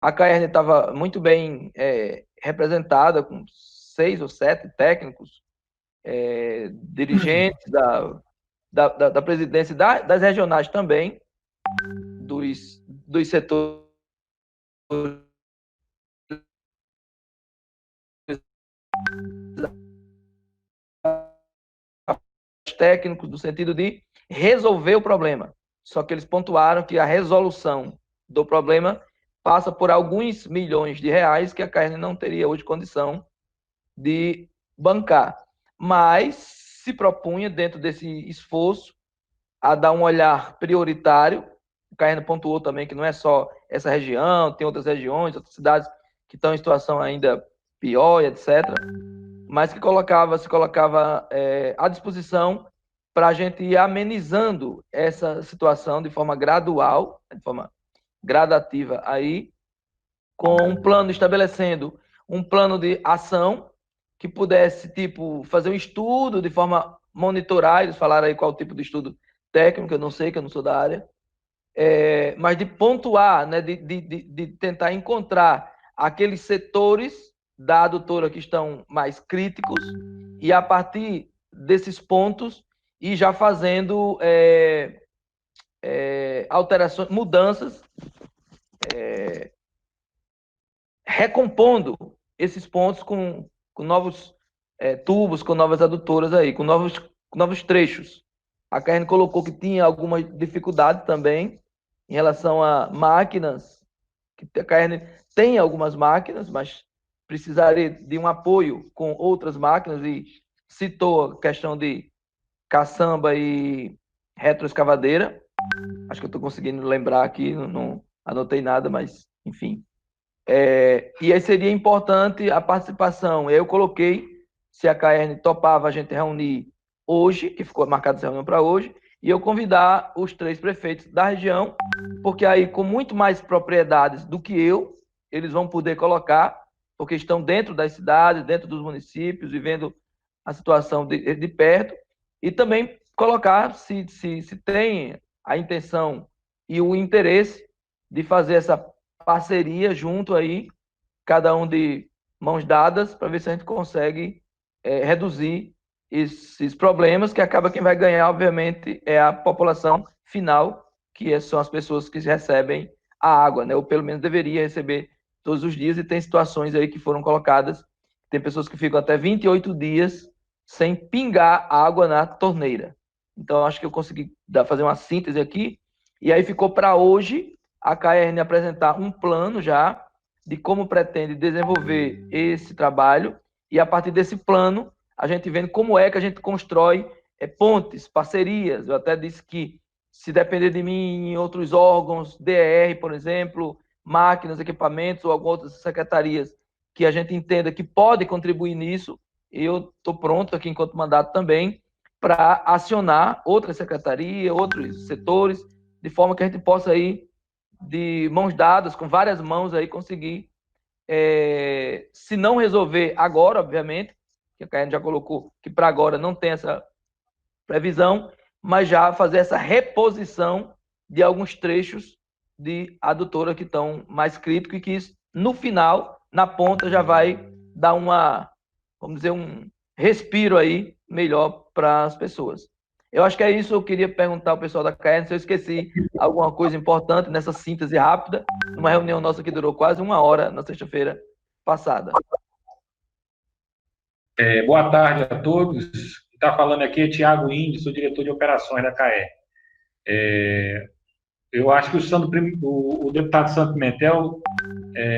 A Caerne estava muito bem representada, com 6 ou 7 técnicos, dirigentes da presidência, das regionais também, dos setores técnicos, no sentido de resolver o problema. Só que eles pontuaram que a resolução do problema passa por alguns milhões de reais que a Caerne não teria hoje condição de bancar. Mas se propunha, dentro desse esforço, a dar um olhar prioritário. O Caerne pontuou também que não é só essa região, tem outras regiões, outras cidades que estão em situação ainda pior, etc. Mas que se colocava à disposição para a gente ir amenizando essa situação de forma gradual, de forma gradativa aí, com um plano, estabelecendo um plano de ação que pudesse, tipo, fazer um estudo de forma monitorar. Eles falaram aí qual tipo de estudo técnico, eu não sei, que eu não sou da área, mas de pontuar, né, de tentar encontrar aqueles setores da adutora que estão mais críticos e, a partir desses pontos, ir já fazendo alterações, mudanças, recompondo esses pontos com novos tubos, com novas adutoras aí, com novos trechos. A Caerne colocou que tinha alguma dificuldade também em relação a máquinas, que a Caerne tem algumas máquinas, mas precisaria de um apoio com outras máquinas, e citou a questão de caçamba e retroescavadeira. Acho que eu estou conseguindo lembrar aqui, não anotei nada, mas enfim. E aí seria importante a participação. Eu coloquei se a Caerne topava a gente reunir hoje, que ficou marcada essa reunião para hoje, e eu convidar os 3 prefeitos da região, porque aí, com muito mais propriedades do que eu, eles vão poder colocar, porque estão dentro das cidades, dentro dos municípios, vivendo a situação de perto, e também colocar se tem a intenção e o interesse de fazer essa parceria junto aí, cada um de mãos dadas, para ver se a gente consegue reduzir esses problemas, que acaba quem vai ganhar, obviamente, é a população final, que são as pessoas que recebem a água, né? Ou pelo menos deveria receber todos os dias, e tem situações aí que foram colocadas, tem pessoas que ficam até 28 dias sem pingar água na torneira. Então, acho que eu consegui fazer uma síntese aqui, e aí ficou para hoje a Caerne apresentar um plano já de como pretende desenvolver esse trabalho, e a partir desse plano a gente vendo como é que a gente constrói pontes, parcerias. Eu até disse que, se depender de mim, em outros órgãos, DER, por exemplo, máquinas, equipamentos ou algumas outras secretarias que a gente entenda que pode contribuir nisso, eu estou pronto aqui, enquanto mandato também, para acionar outras secretarias, outros setores, de forma que a gente possa ir de mãos dadas, com várias mãos aí, conseguir, se não resolver agora, obviamente, que a Caerne já colocou que para agora não tem essa previsão, mas já fazer essa reposição de alguns trechos de adutora que estão mais críticos, e que isso, no final, na ponta, já vai dar vamos dizer, um respiro aí melhor para as pessoas. Eu acho que é isso. Eu queria perguntar ao pessoal da Caerne se eu esqueci alguma coisa importante nessa síntese rápida, numa reunião nossa que durou quase 1 hora na sexta-feira passada. Boa tarde a todos. Quem está falando aqui é Tiago Índio, sou diretor de operações da CAE. Eu acho que o deputado Santo Pimentel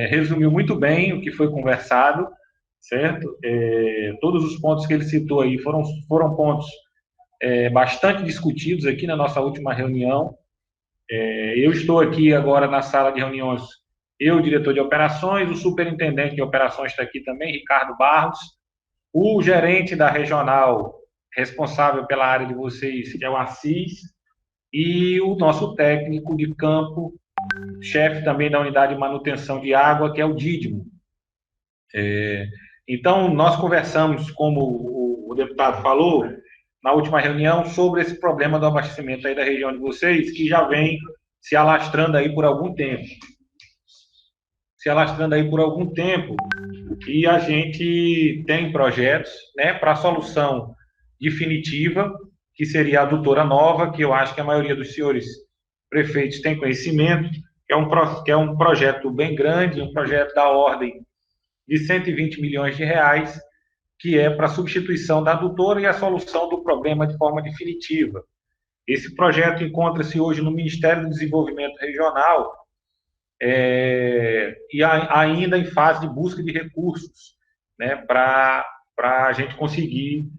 resumiu muito bem o que foi conversado, certo? Todos os pontos que ele citou aí foram pontos bastante discutidos aqui na nossa última reunião. Eu estou aqui agora na sala de reuniões, eu, diretor de operações, o superintendente de operações está aqui também, Ricardo Barros, o gerente da regional responsável pela área de vocês, que é o Assis, e o nosso técnico de campo, chefe também da unidade de manutenção de água, que é o Dídimo. Então, nós conversamos, como o deputado falou, na última reunião, sobre esse problema do abastecimento aí da região de vocês, que já vem se alastrando aí por algum tempo. se alastrando aí por algum tempo, e a gente tem projetos, né, para a solução definitiva, que seria a adutora nova, que eu acho que a maioria dos senhores prefeitos tem conhecimento, que é um projeto bem grande, um projeto da ordem de 120 milhões de reais, que é para a substituição da adutora e a solução do problema de forma definitiva. Esse projeto encontra-se hoje no Ministério do Desenvolvimento Regional, e ainda em fase de busca de recursos, né, para a gente conseguir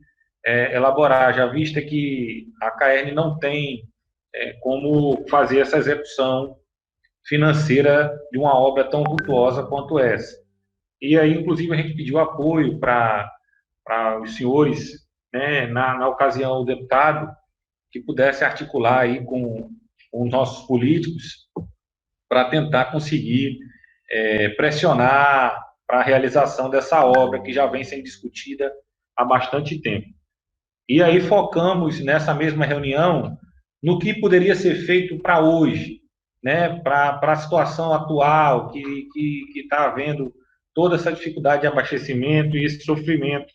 elaborar, já vista que a CAERN não tem como fazer essa execução financeira de uma obra tão vultuosa quanto essa. E aí, inclusive, a gente pediu apoio para os senhores, né, na ocasião, o deputado, que pudesse articular aí com os nossos políticos para tentar conseguir pressionar para a realização dessa obra que já vem sendo discutida há bastante tempo. E aí focamos nessa mesma reunião no que poderia ser feito para hoje, né, para a situação atual que está havendo toda essa dificuldade de abastecimento e esse sofrimento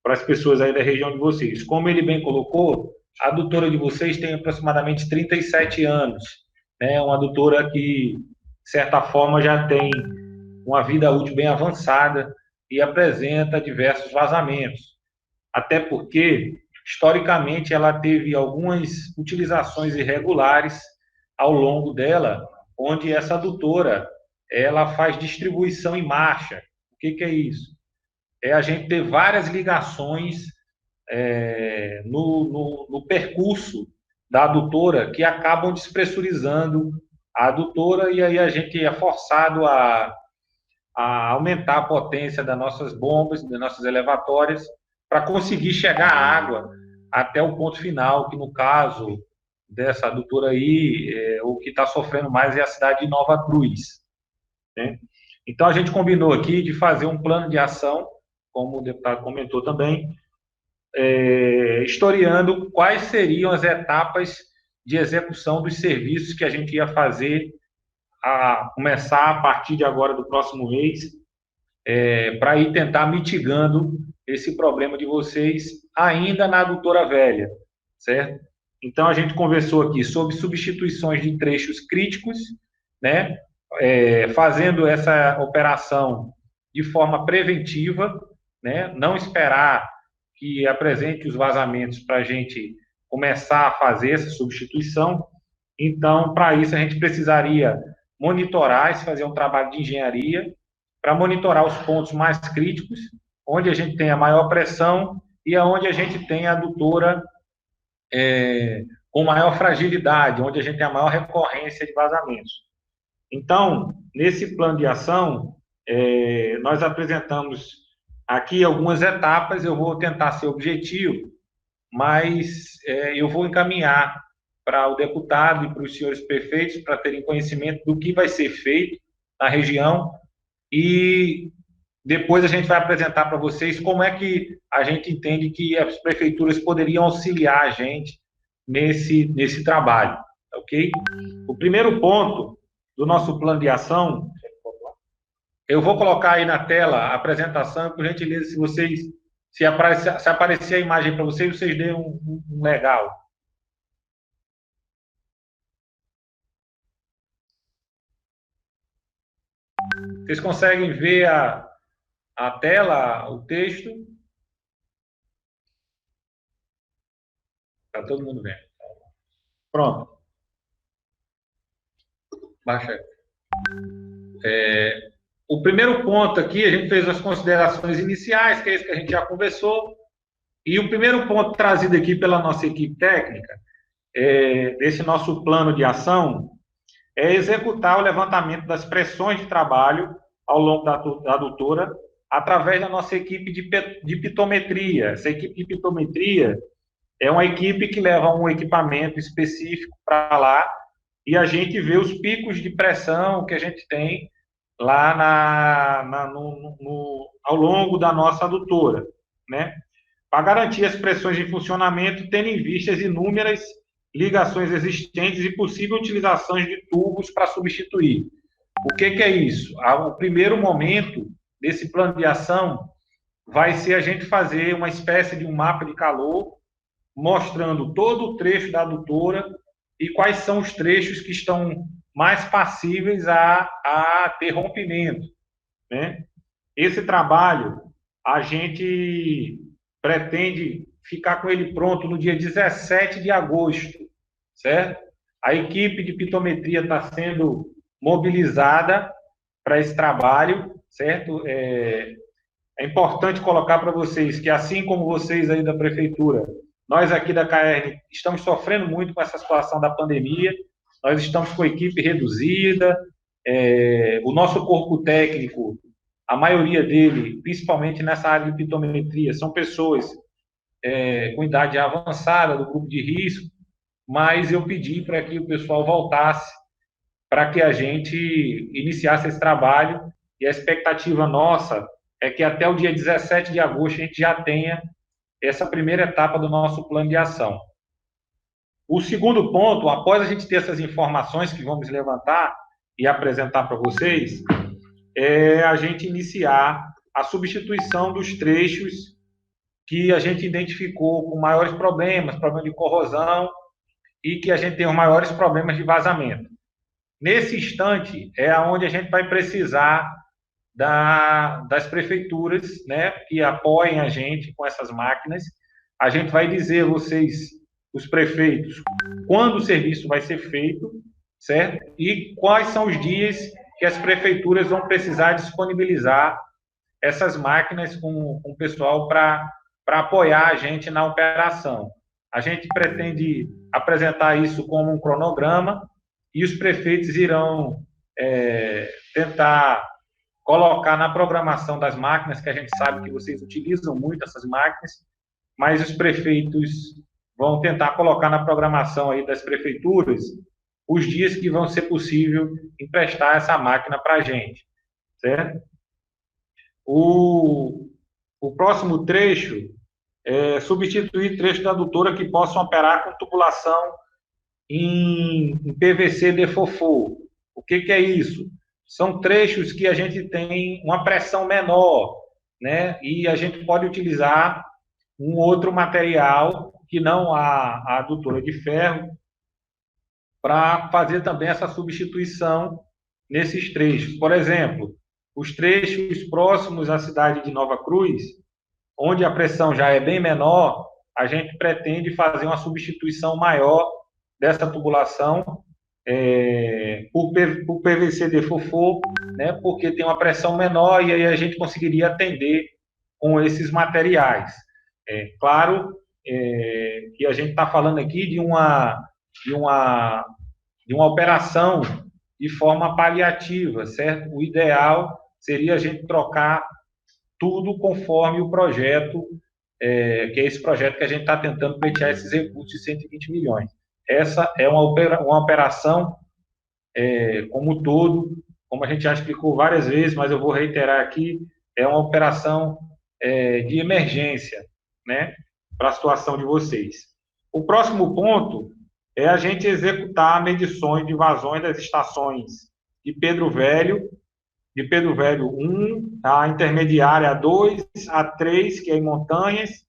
para as pessoas aí da região de vocês. Como ele bem colocou, a adutora de vocês tem aproximadamente 37 anos, né, uma adutora que, de certa forma, já tem uma vida útil bem avançada e apresenta diversos vazamentos. Até porque, historicamente, ela teve algumas utilizações irregulares ao longo dela, onde essa adutora ela faz distribuição em marcha. O que é isso? É a gente ter várias ligações no percurso da adutora que acabam despressurizando a adutora, e aí a gente é forçado a aumentar a potência das nossas bombas, das nossas elevatórias, para conseguir chegar a água até o ponto final, que no caso dessa adutora aí, o que está sofrendo mais é a cidade de Nova Cruz, né? Então a gente combinou aqui de fazer um plano de ação, como o deputado comentou também, historiando quais seriam as etapas de execução dos serviços que a gente ia fazer a começar a partir de agora do próximo mês, para ir tentar mitigando esse problema de vocês ainda na adutora velha, certo? Então a gente conversou aqui sobre substituições de trechos críticos, né? Fazendo essa operação de forma preventiva, né? Não esperar que apresente os vazamentos para a gente começar a fazer essa substituição. Então, para isso, a gente precisaria monitorar, fazer um trabalho de engenharia, para monitorar os pontos mais críticos, onde a gente tem a maior pressão e aonde a gente tem a adutora com maior fragilidade, onde a gente tem a maior recorrência de vazamentos. Então, nesse plano de ação, nós apresentamos aqui algumas etapas. Eu vou tentar ser objetivo, mas eu vou encaminhar para o deputado e para os senhores prefeitos para terem conhecimento do que vai ser feito na região, e depois a gente vai apresentar para vocês como é que a gente entende que as prefeituras poderiam auxiliar a gente nesse trabalho, ok? O primeiro ponto do nosso plano de ação, eu vou colocar aí na tela a apresentação, por gentileza, se aparecer a imagem para vocês deem um legal. Vocês conseguem ver a tela, o texto? Está todo mundo vendo. Pronto. Baixa aí. O primeiro ponto aqui, a gente fez as considerações iniciais, que é isso que a gente já conversou, e o primeiro ponto trazido aqui pela nossa equipe técnica, desse nosso plano de ação, é executar o levantamento das pressões de trabalho ao longo da adutora, através da nossa equipe de pitometria. Essa equipe de pitometria é uma equipe que leva um equipamento específico para lá, e a gente vê os picos de pressão que a gente tem lá ao longo da nossa adutora, né? Para garantir as pressões em funcionamento, tendo em vista as inúmeras ligações existentes e possível utilização de tubos para substituir. O que é isso? O primeiro momento desse plano de ação vai ser a gente fazer uma espécie de um mapa de calor, mostrando todo o trecho da adutora e quais são os trechos que estão mais passíveis a ter rompimento, né? Esse trabalho, a gente pretende ficar com ele pronto no dia 17 de agosto, certo? A equipe de pitometria está sendo mobilizada para esse trabalho, certo? É importante colocar para vocês que, assim como vocês aí da prefeitura, nós aqui da CAERN estamos sofrendo muito com essa situação da pandemia, nós estamos com a equipe reduzida, o nosso corpo técnico, a maioria dele, principalmente nessa área de pitometria, são pessoas com idade avançada, do grupo de risco, mas eu pedi para que o pessoal voltasse para que a gente iniciasse esse trabalho, e a expectativa nossa é que até o dia 17 de agosto a gente já tenha essa primeira etapa do nosso plano de ação. O segundo ponto, após a gente ter essas informações que vamos levantar e apresentar para vocês, é a gente iniciar a substituição dos trechos que a gente identificou com maiores problemas, problema de corrosão, e que a gente tem os maiores problemas de vazamento. Nesse instante é onde a gente vai precisar das prefeituras, né, que apoiem a gente com essas máquinas. A gente vai dizer a vocês, os prefeitos, quando o serviço vai ser feito, certo? E quais são os dias que as prefeituras vão precisar disponibilizar essas máquinas com o pessoal para apoiar a gente na operação. A gente pretende apresentar isso como um cronograma e os prefeitos irão tentar colocar na programação das máquinas, que a gente sabe que vocês utilizam muito essas máquinas, mas os prefeitos vão tentar colocar na programação aí das prefeituras os dias que vão ser possível emprestar essa máquina para a gente, certo? O próximo trecho é substituir trecho da adutora que possam operar com tubulação em PVC de fofô. O que é isso? São trechos que a gente tem uma pressão menor, né? E a gente pode utilizar um outro material que não a adutora de ferro para fazer também essa substituição nesses trechos. Por exemplo, os trechos próximos à cidade de Nova Cruz, onde a pressão já é bem menor, a gente pretende fazer uma substituição maior dessa tubulação por PVC de fofô, né, porque tem uma pressão menor e aí a gente conseguiria atender com esses materiais. Claro que a gente está falando aqui de uma operação de forma paliativa, certo? O ideal seria a gente trocar tudo conforme o projeto, que é esse projeto que a gente está tentando pleitear esses recursos de 120 milhões. Essa é uma operação como um todo, como a gente já explicou várias vezes, mas eu vou reiterar aqui, é uma operação de emergência, né, para a situação de vocês. O próximo ponto é a gente executar medições de vazões das estações de Pedro Velho 1, a intermediária A2, A3, que é em Montanhas,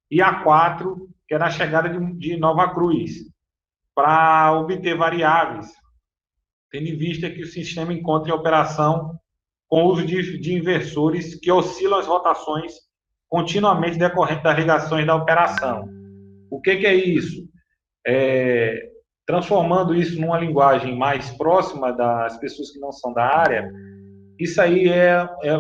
e A4, que é na chegada de Nova Cruz, para obter variáveis, tendo em vista que o sistema encontra em operação com o uso de inversores que oscilam as rotações continuamente decorrente das ligações da operação. O que é isso? Transformando isso numa linguagem mais próxima das pessoas que não são da área, isso aí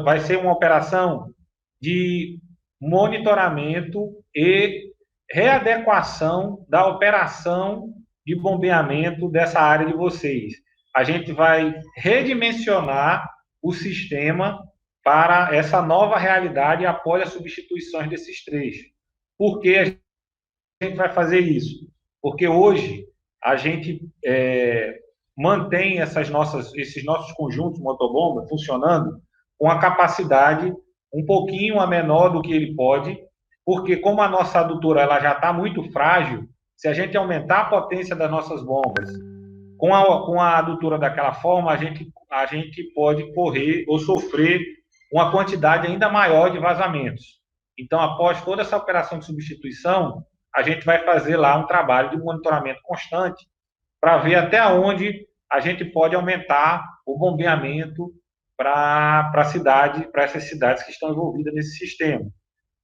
vai ser uma operação de monitoramento e readequação da operação de bombeamento dessa área de vocês. A gente vai redimensionar o sistema para essa nova realidade após as substituições desses trechos. Por que a gente vai fazer isso? Porque hoje a gente mantém esses nossos conjuntos motobomba funcionando com a capacidade um pouquinho a menor do que ele pode, porque como a nossa adutora ela já está muito frágil, se a gente aumentar a potência das nossas bombas Com a adutora daquela forma, a gente pode correr ou sofrer uma quantidade ainda maior de vazamentos. Então, após toda essa operação de substituição, a gente vai fazer lá um trabalho de monitoramento constante para ver até onde a gente pode aumentar o bombeamento para a cidade, para essas cidades que estão envolvidas nesse sistema.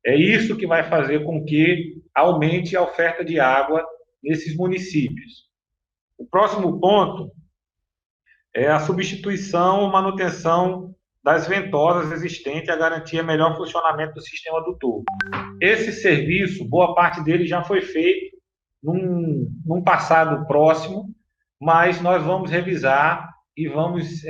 É isso que vai fazer com que aumente a oferta de água nesses municípios. O próximo ponto é a substituição ou manutenção das ventosas existentes, a garantia melhor funcionamento do sistema adutor. Esse serviço, boa parte dele já foi feito num passado próximo, mas nós vamos revisar e vamos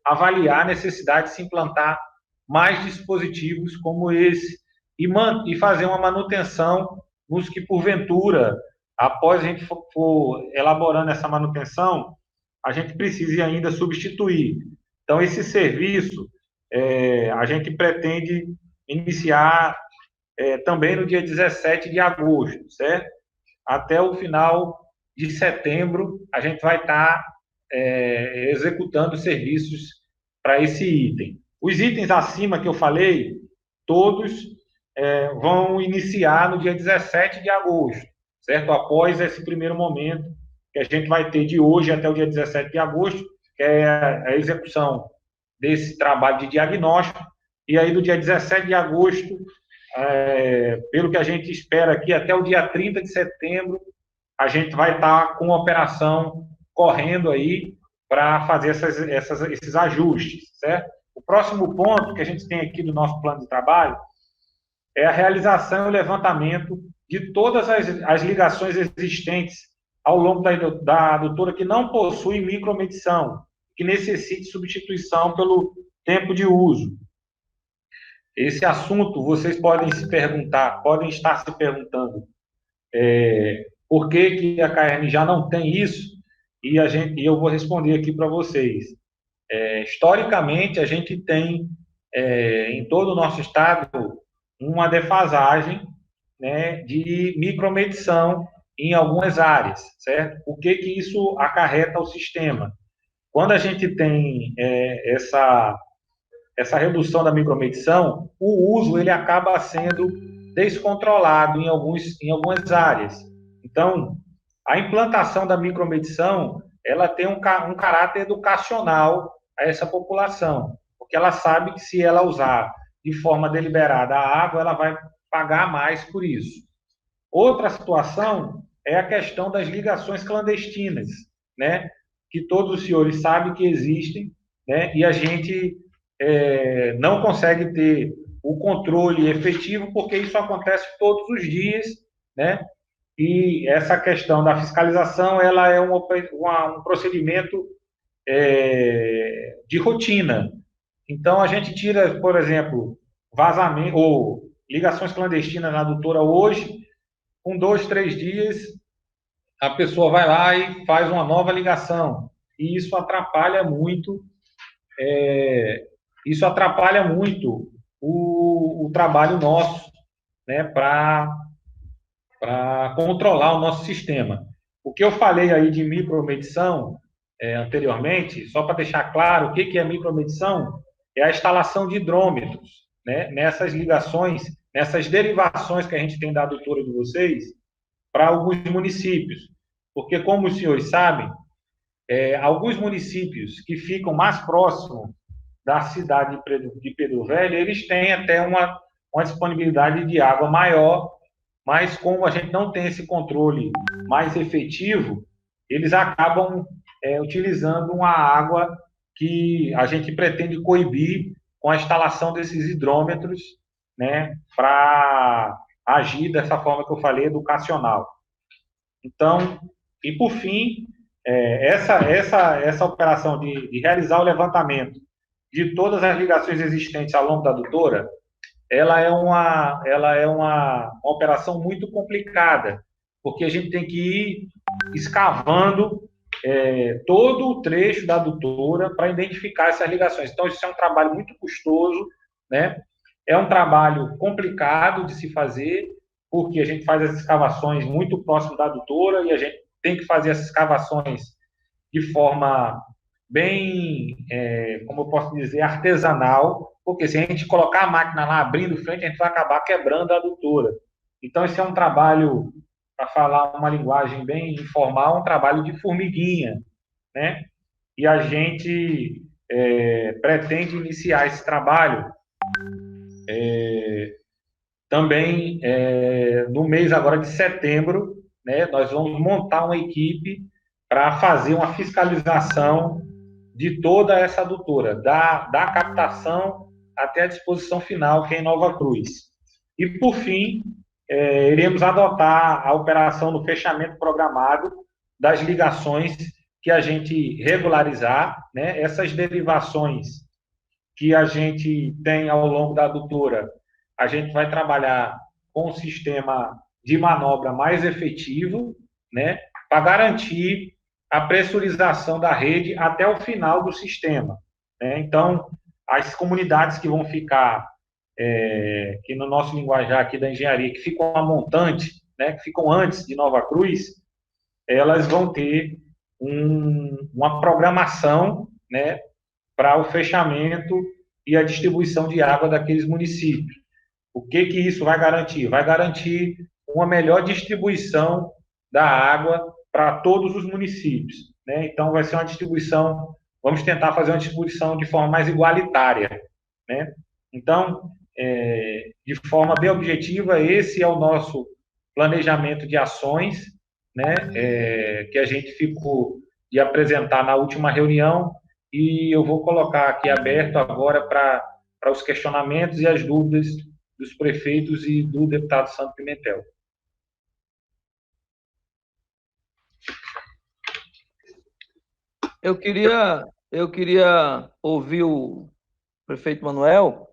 avaliar a necessidade de se implantar mais dispositivos como esse e fazer uma manutenção nos que, porventura, após a gente for elaborando essa manutenção, a gente precise ainda substituir. Então, esse serviço a gente pretende iniciar também no dia 17 de agosto, certo? Até o final de setembro, a gente vai estar executando serviços para esse item. Os itens acima que eu falei, todos vão iniciar no dia 17 de agosto, certo? Após esse primeiro momento que a gente vai ter de hoje até o dia 17 de agosto, que é a execução desse trabalho de diagnóstico, e aí do dia 17 de agosto, pelo que a gente espera aqui, até o dia 30 de setembro, a gente vai estar com a operação correndo aí para fazer esses ajustes, certo? O próximo ponto que a gente tem aqui do nosso plano de trabalho é a realização e o levantamento de todas as ligações existentes ao longo da adutora que não possui micromedição, que necessite substituição pelo tempo de uso. Esse assunto, vocês podem estar se perguntando por que a KM já não tem isso, e eu vou responder aqui para vocês. Historicamente, a gente tem, em todo o nosso estado, uma defasagem, né, de micromedição em algumas áreas, certo? O que isso acarreta ao sistema? Quando a gente tem essa redução da micromedição, o uso ele acaba sendo descontrolado em algumas áreas. Então, a implantação da micromedição, ela tem um caráter educacional a essa população, porque ela sabe que se ela usar de forma deliberada a água, ela vai pagar mais por isso. Outra situação é a questão das ligações clandestinas, né? Que todos os senhores sabem que existem, né? E a gente não consegue ter o controle efetivo porque isso acontece todos os dias, né? E essa questão da fiscalização, ela é um procedimento de rotina. Então, a gente tira, por exemplo, vazamento ou ligações clandestinas na adutora hoje, com 2, 3 dias, a pessoa vai lá e faz uma nova ligação. E isso atrapalha muito, o trabalho nosso, né, para controlar o nosso sistema. O que eu falei aí de micromedição anteriormente, só para deixar claro, o que é micromedição? É a instalação de hidrômetros, né, nessas ligações, nessas derivações que a gente tem da adutora de vocês, para alguns municípios. Porque, como os senhores sabem, alguns municípios que ficam mais próximos da cidade de Pedro Velho, eles têm até uma disponibilidade de água maior, mas como a gente não tem esse controle mais efetivo, eles acabam utilizando uma água que a gente pretende coibir com a instalação desses hidrômetros, né, para agir dessa forma que eu falei, educacional. Então, e por fim, essa operação de realizar o levantamento de todas as ligações existentes ao longo da adutora, ela é uma operação muito complicada, porque a gente tem que ir escavando todo o trecho da adutora para identificar essas ligações. Então, isso é um trabalho muito custoso, né? É um trabalho complicado de se fazer, porque a gente faz as escavações muito próximo da adutora e a gente tem que fazer essas escavações de forma bem, como eu posso dizer, artesanal, porque se a gente colocar a máquina lá abrindo frente, a gente vai acabar quebrando a adutora. Então, esse é um trabalho, para falar uma linguagem bem informal, um trabalho de formiguinha, né? E a gente pretende iniciar esse trabalho também no mês agora de setembro, né? Nós vamos montar uma equipe para fazer uma fiscalização de toda essa adutora, da captação até a disposição final, que é em Nova Cruz. E, por fim, iremos adotar a operação do fechamento programado das ligações que a gente regularizar, né? Essas derivações que a gente tem ao longo da adutora, a gente vai trabalhar com um sistema de manobra mais efetivo, né? Para garantir a pressurização da rede até o final do sistema, né? Então, as comunidades que vão ficar, que no nosso linguajar aqui da engenharia, que ficam a montante, né, que ficam antes de Nova Cruz, elas vão ter uma programação, né, para o fechamento e a distribuição de água daqueles municípios. O que isso vai garantir? Vai garantir uma melhor distribuição da água para todos os municípios, né? Então, vai ser uma distribuição, vamos tentar fazer uma distribuição de forma mais igualitária, né? Então, de forma bem objetiva, esse é o nosso planejamento de ações, né? Que a gente ficou de apresentar na última reunião, e eu vou colocar aqui aberto agora para os questionamentos e as dúvidas dos prefeitos e do deputado Santo Pimentel. Eu queria ouvir o prefeito Manuel.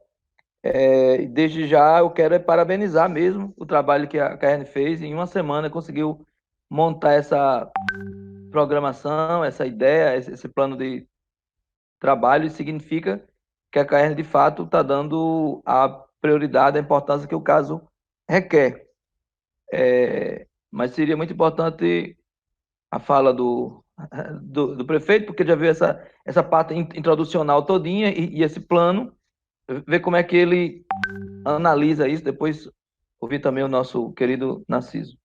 Desde já eu quero parabenizar mesmo o trabalho que a KN fez. Em uma semana conseguiu montar essa programação, essa ideia, esse plano de trabalho, e significa que a KN de fato está dando a prioridade, a importância que o caso requer. Mas seria muito importante a fala do prefeito, porque já viu essa parte introducional todinha e esse plano, ver como é que ele analisa isso, depois ouvir também o nosso querido Narciso.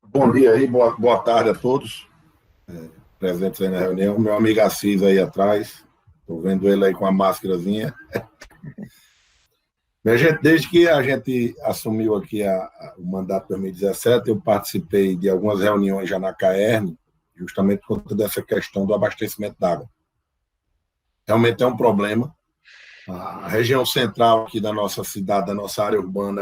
Bom dia aí, boa tarde a todos presentes aí na reunião. Meu amigo Assis aí atrás, estou vendo ele aí com a máscarazinha. Minha gente, desde que a gente assumiu aqui o mandato de 2017, eu participei de algumas reuniões já na CAERN, justamente por conta dessa questão do abastecimento d'água. Realmente é um problema. A região central aqui da nossa cidade, da nossa área urbana,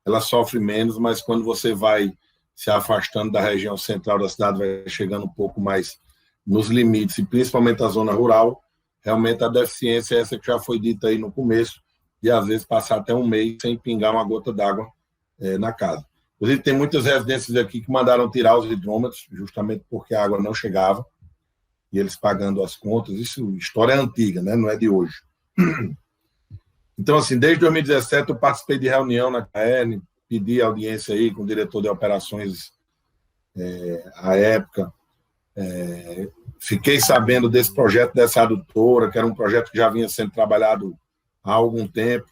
ela sofre menos, mas quando você vai se afastando da região central da cidade, vai chegando um pouco mais nos limites, e principalmente a zona rural, realmente a deficiência é essa que já foi dita aí no começo, e às vezes passar até um mês sem pingar uma gota d'água na casa. Inclusive, tem muitas residências aqui que mandaram tirar os hidrômetros, justamente porque a água não chegava, e eles pagando as contas. Isso, história antiga, né? Não é de hoje. Então, assim, desde 2017 eu participei de reunião na CAERN, pedi audiência aí com o diretor de operações à época. Fiquei sabendo desse projeto dessa adutora, que era um projeto que já vinha sendo trabalhado há algum tempo.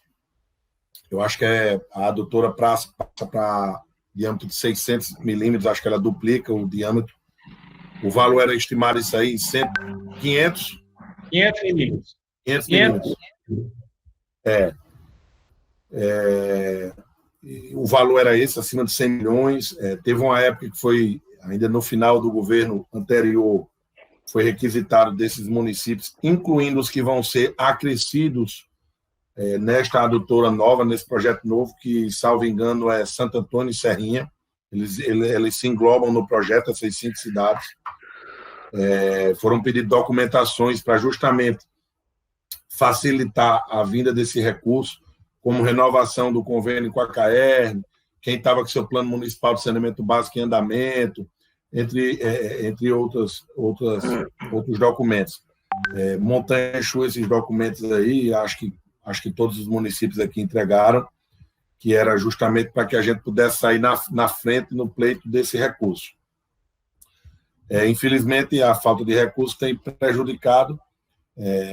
Eu acho que a adutora passa para diâmetro de 600 milímetros, acho que ela duplica o diâmetro. O valor era estimado isso aí em 500 milímetros. 500 milímetros. O valor era esse, acima de 100 milhões. Teve uma época que foi, ainda no final do governo anterior, foi requisitado desses municípios, incluindo os que vão ser acrescidos nesta adutora nova, nesse projeto novo, que, salvo engano, é Santo Antônio e Serrinha. Eles se englobam no projeto, essas 5 cidades. Foram pedidas documentações para justamente facilitar a vinda desse recurso, como renovação do convênio com a CAERN, quem estava com seu plano municipal de saneamento básico em andamento, entre outros documentos. Montanha enxuga esses documentos aí, acho que todos os municípios aqui entregaram, que era justamente para que a gente pudesse sair na frente no pleito desse recurso. Infelizmente, a falta de recursos tem prejudicado.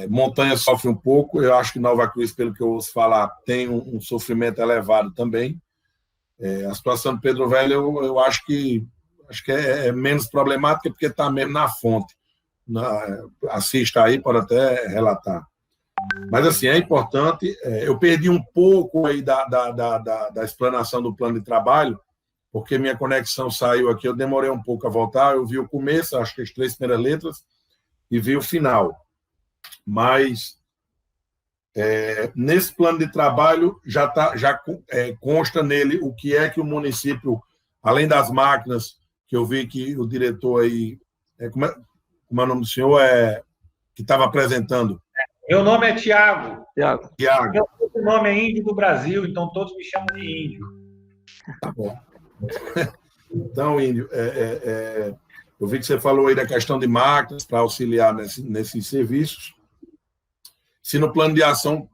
Montanha sofre um pouco, eu acho que Nova Cruz, pelo que eu ouço falar, tem um sofrimento elevado também. A situação do Pedro Velho, eu acho que é menos problemática, porque está mesmo na fonte. Assista aí, pode até relatar. Mas, assim, é importante. Eu perdi um pouco aí da explanação do plano de trabalho, porque minha conexão saiu aqui, eu demorei um pouco a voltar, eu vi o começo, acho que as 3 primeiras letras, e vi o final. Mas, nesse plano de trabalho, já consta nele o que é que o município, além das máquinas, que eu vi que o diretor aí, como é o nome do senhor, que estava apresentando? Meu nome é Tiago. Tiago. Meu nome é Índio do Brasil, então todos me chamam de Índio. Tá bom. Então, Índio, eu vi que você falou aí da questão de máquinas para auxiliar nesses serviços. Se no plano de ação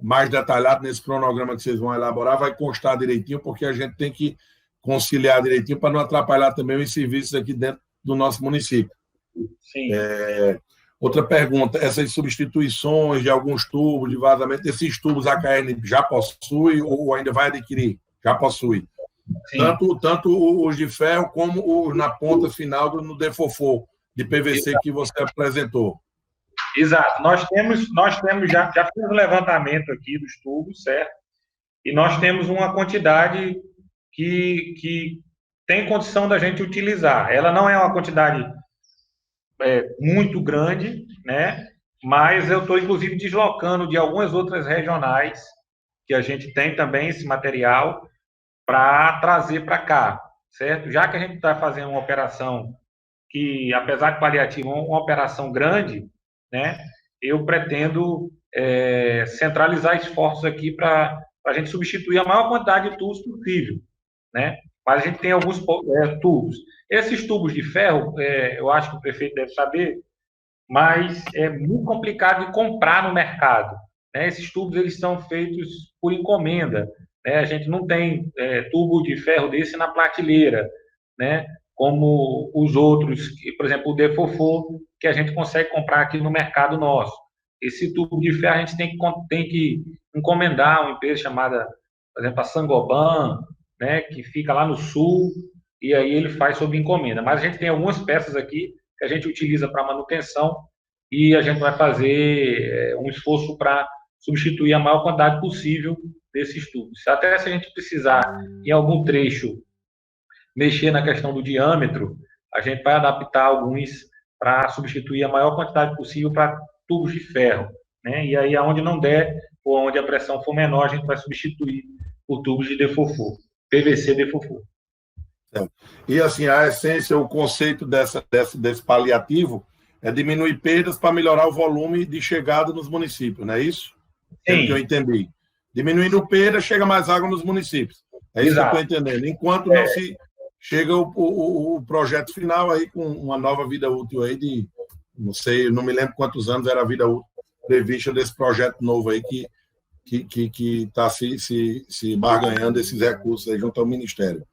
mais detalhado, nesse cronograma que vocês vão elaborar, vai constar direitinho, porque a gente tem que conciliar direitinho para não atrapalhar também os serviços aqui dentro do nosso município. Sim. Outra pergunta, essas substituições de alguns tubos de vazamento, esses tubos a KN já possui ou ainda vai adquirir? Já possui. Tanto os de ferro como os na ponta final no defofô de PVC que você apresentou. Exato. Nós temos já fizemos o levantamento aqui dos tubos, certo? E nós temos uma quantidade que tem condição da gente utilizar. Ela não é uma quantidade muito grande, né? Mas eu estou, inclusive, deslocando de algumas outras regionais, que a gente tem também esse material, para trazer para cá, certo? Já que a gente está fazendo uma operação que, apesar de paliativa, é uma operação grande, né? Eu pretendo centralizar esforços aqui para a gente substituir a maior quantidade de tubos possível, né? Mas a gente tem alguns tubos. Esses tubos de ferro, eu acho que o prefeito deve saber, mas é muito complicado de comprar no mercado, né? Esses tubos eles são feitos por encomenda, né? A gente não tem tubo de ferro desse na prateleira, né? Como os outros, por exemplo, o Defofô, que a gente consegue comprar aqui no mercado nosso. Esse tubo de ferro a gente tem que encomendar uma empresa chamada, por exemplo, a Sangoban, né, que fica lá no sul, e aí ele faz sob encomenda. Mas a gente tem algumas peças aqui que a gente utiliza para manutenção e a gente vai fazer um esforço para substituir a maior quantidade possível desses tubos. Até se a gente precisar, em algum trecho, mexer na questão do diâmetro, a gente vai adaptar alguns para substituir a maior quantidade possível para tubos de ferro, né? E aí, aonde não der, ou onde a pressão for menor, a gente vai substituir por tubos de defofô, PVC defofô. E assim, a essência, o conceito desse paliativo é diminuir perdas para melhorar o volume de chegada nos municípios, não é isso? É o que eu entendi. Diminuindo perda, chega mais água nos municípios. É isso. Exato. Que eu estou entendendo. Enquanto não se chega o projeto final aí com uma nova vida útil aí de, não sei, não me lembro quantos anos era a vida útil prevista desse projeto novo aí que está se barganhando esses recursos aí junto ao Ministério.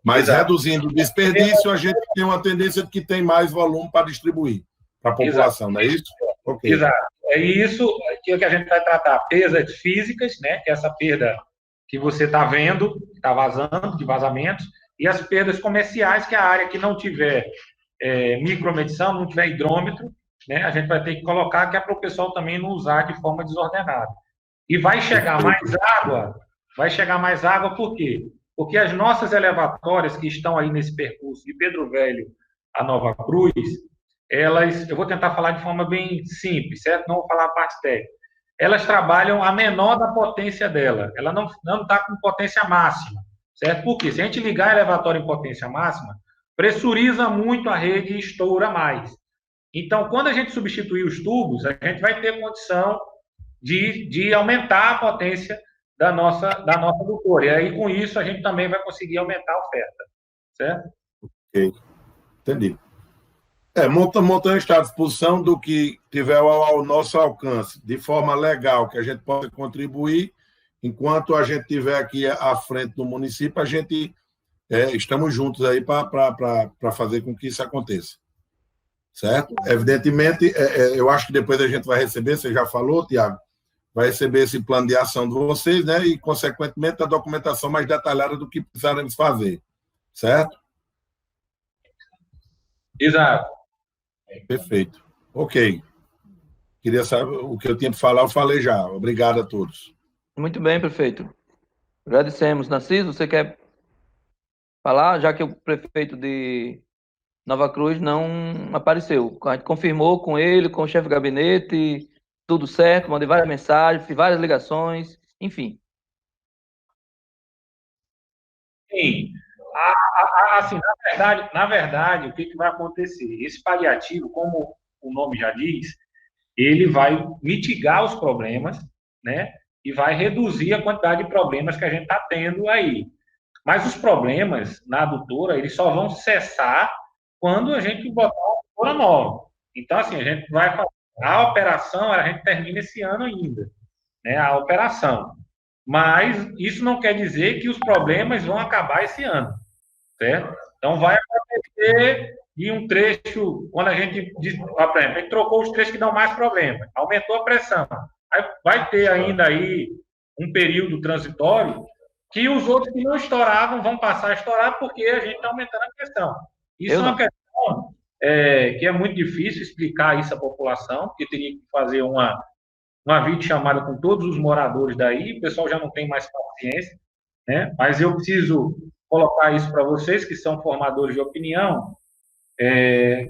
Mas exato, reduzindo o desperdício, a gente tem uma tendência de que tem mais volume para distribuir para a população, exato, não é isso? Okay. Exato. É isso que a gente vai tratar. Perdas físicas, né? Essa perda que você está vendo, que está vazando, de vazamentos, e as perdas comerciais, que é a área que não tiver micromedição, não tiver hidrômetro, né? A gente vai ter que colocar, que é para o pessoal também não usar de forma desordenada. E vai chegar mais água, por quê? Porque as nossas elevatórias que estão aí nesse percurso de Pedro Velho a Nova Cruz, elas, eu vou tentar falar de forma bem simples, certo? Não vou falar a parte técnica. Elas trabalham a menor da potência dela. Ela não está com potência máxima, certo? Porque se a gente ligar a elevatória em potência máxima, pressuriza muito a rede e estoura mais. Então, quando a gente substituir os tubos, a gente vai ter condição de aumentar a potência da nossa adutora. E aí, com isso, a gente também vai conseguir aumentar a oferta, certo? Ok, entendi. Montanha está à disposição do que tiver ao nosso alcance, de forma legal, que a gente possa contribuir, enquanto a gente estiver aqui à frente do município, a gente estamos juntos aí para fazer com que isso aconteça. Certo? Evidentemente, eu acho que depois a gente vai receber, você já falou, Tiago, vai receber esse plano de ação de vocês, né? E, consequentemente, a documentação mais detalhada do que precisaremos fazer. Certo? Exato. Perfeito. Ok. Queria saber o que eu tinha para falar, eu falei já. Obrigado a todos. Muito bem, prefeito. Agradecemos. Narciso, você quer falar, já que o prefeito de Nova Cruz não apareceu? A gente confirmou com ele, com o chefe de gabinete, tudo certo, mandei várias mensagens, fiz várias ligações, enfim. Sim. Assim, na verdade, o que vai acontecer? Esse paliativo, como o nome já diz, ele vai mitigar os problemas, né? E vai reduzir a quantidade de problemas que a gente está tendo aí. Mas os problemas na adutora, eles só vão cessar quando a gente botar uma adutora nova. Então, assim, a gente vai fazer a operação, a gente termina esse ano ainda, né? A operação. Mas isso não quer dizer que os problemas vão acabar esse ano, certo? Então, vai acontecer de um trecho, quando a gente diz, por exemplo, a gente trocou os trechos que dão mais problema, aumentou a pressão. Aí vai ter ainda aí um período transitório que os outros que não estouravam vão passar a estourar porque a gente está aumentando a pressão. Isso é uma questão que é muito difícil explicar isso à população, porque teria que fazer uma videochamada com todos os moradores daí, o pessoal já não tem mais paciência, né? Mas eu preciso colocar isso para vocês, que são formadores de opinião,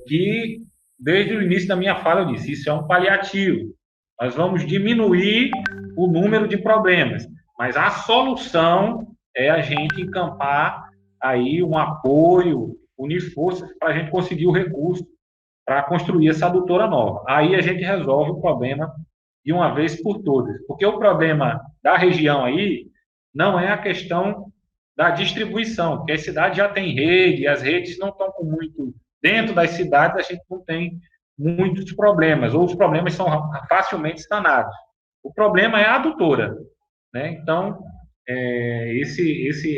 que desde o início da minha fala eu disse, isso é um paliativo. Nós vamos diminuir o número de problemas, mas a solução é a gente encampar aí um apoio, unir forças para a gente conseguir o recurso para construir essa adutora nova. Aí a gente resolve o problema de uma vez por todas. Porque o problema da região aí não é a questão da distribuição, porque as cidades já têm rede, as redes não estão com muito... Dentro das cidades, a gente não tem muitos problemas, ou os problemas são facilmente sanados. O problema é a adutora, né? Então,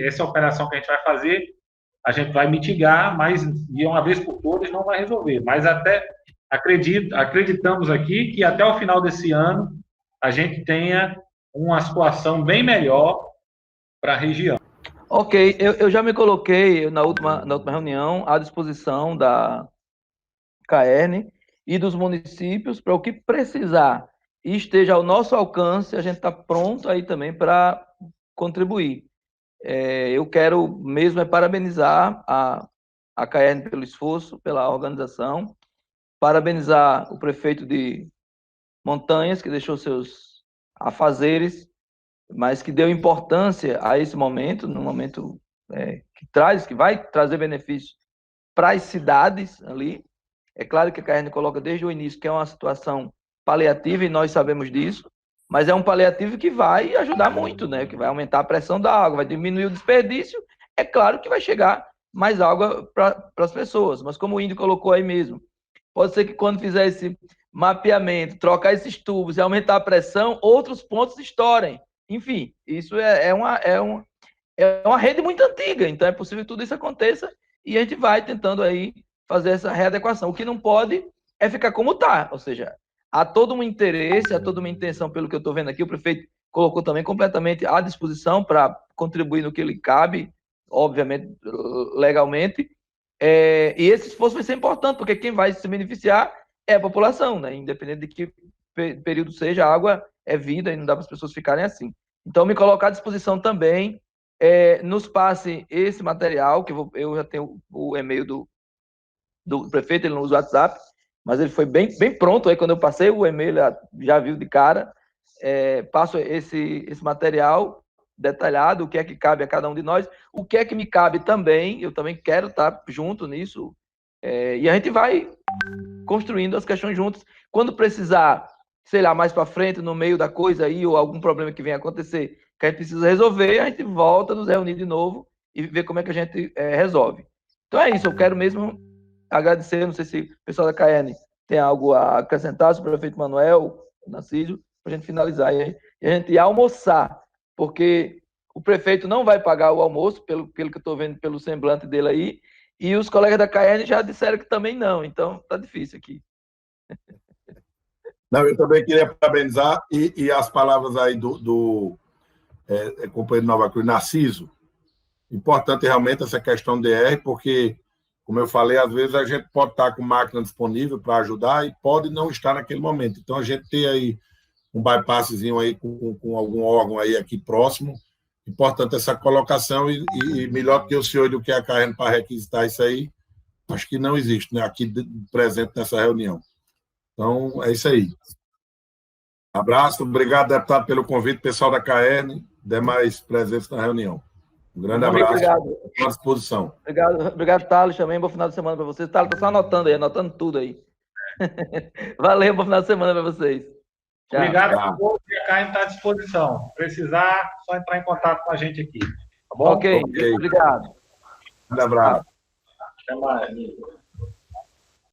essa operação que a gente vai fazer, a gente vai mitigar, mas de uma vez por todas não vai resolver. Mas até acreditamos aqui que até o final desse ano a gente tenha uma situação bem melhor para a região. Ok, eu já me coloquei na última reunião à disposição da CAERN e dos municípios para o que precisar e esteja ao nosso alcance, a gente está pronto aí também para contribuir. Eu quero mesmo parabenizar a CAERN pelo esforço, pela organização, parabenizar o prefeito de Montanhas, que deixou seus afazeres, mas que deu importância a esse momento, num momento que vai trazer benefícios para as cidades ali. É claro que a CAERN coloca desde o início que é uma situação paliativa, e nós sabemos disso, mas é um paliativo que vai ajudar muito, né? Que vai aumentar a pressão da água, vai diminuir o desperdício. É claro que vai chegar mais água para as pessoas, mas como o Índio colocou aí mesmo, pode ser que quando fizer esse mapeamento, trocar esses tubos e aumentar a pressão, outros pontos estourem. Enfim, isso é uma rede muito antiga, então é possível que tudo isso aconteça e a gente vai tentando aí fazer essa readequação. O que não pode é ficar como está, ou seja, há todo um interesse, há toda uma intenção, pelo que eu estou vendo aqui, o prefeito colocou também completamente à disposição para contribuir no que lhe cabe, obviamente, legalmente, e esse esforço vai ser importante, porque quem vai se beneficiar é a população, né? Independente de que período seja, a água é vida e não dá para as pessoas ficarem assim. Então, me colocar à disposição também, nos passe esse material, que eu já tenho o e-mail do prefeito, ele não usa o WhatsApp, mas ele foi bem pronto aí, quando eu passei o e-mail, já viu de cara, passo esse material detalhado, o que é que cabe a cada um de nós, o que é que me cabe também, eu também quero estar junto nisso, e a gente vai construindo as questões juntos. Quando precisar, sei lá, mais para frente, no meio da coisa aí, ou algum problema que venha acontecer, que a gente precisa resolver, a gente volta, nos reunir de novo e ver como é que a gente resolve. Então é isso, eu quero mesmo agradecer, não sei se o pessoal da CAERN tem algo a acrescentar, se o prefeito Manuel, Narciso, para a gente finalizar e a gente ir almoçar. porque o prefeito não vai pagar o almoço, pelo que eu estou vendo pelo semblante dele aí, e os colegas da CAERN já disseram que também não, então tá difícil aqui. Não, eu também queria parabenizar, e as palavras aí do companheiro Nova Cruz, Narciso, importante realmente essa questão DR, porque, como eu falei, às vezes a gente pode estar com máquina disponível para ajudar e pode não estar naquele momento. Então, a gente ter aí um bypasszinho aí com algum órgão aí aqui próximo, importante essa colocação, e melhor do que o senhor e do que a CAERN para requisitar isso aí, acho que não existe, né, aqui presente nessa reunião. Então, é isso aí. Abraço, obrigado, deputado, pelo convite, pessoal da CAERN, demais presentes na reunião. Um grande Muito abraço, obrigado. à disposição. Obrigado, Thales, também. Bom final de semana para vocês. Thales, tá só anotando tudo aí. Valeu, bom final de semana para vocês. Tchau. Obrigado por todos, e a CAERN está à disposição. Se precisar, só entrar em contato com a gente aqui. Tá bom? Ok. Obrigado. Um abraço. Até mais.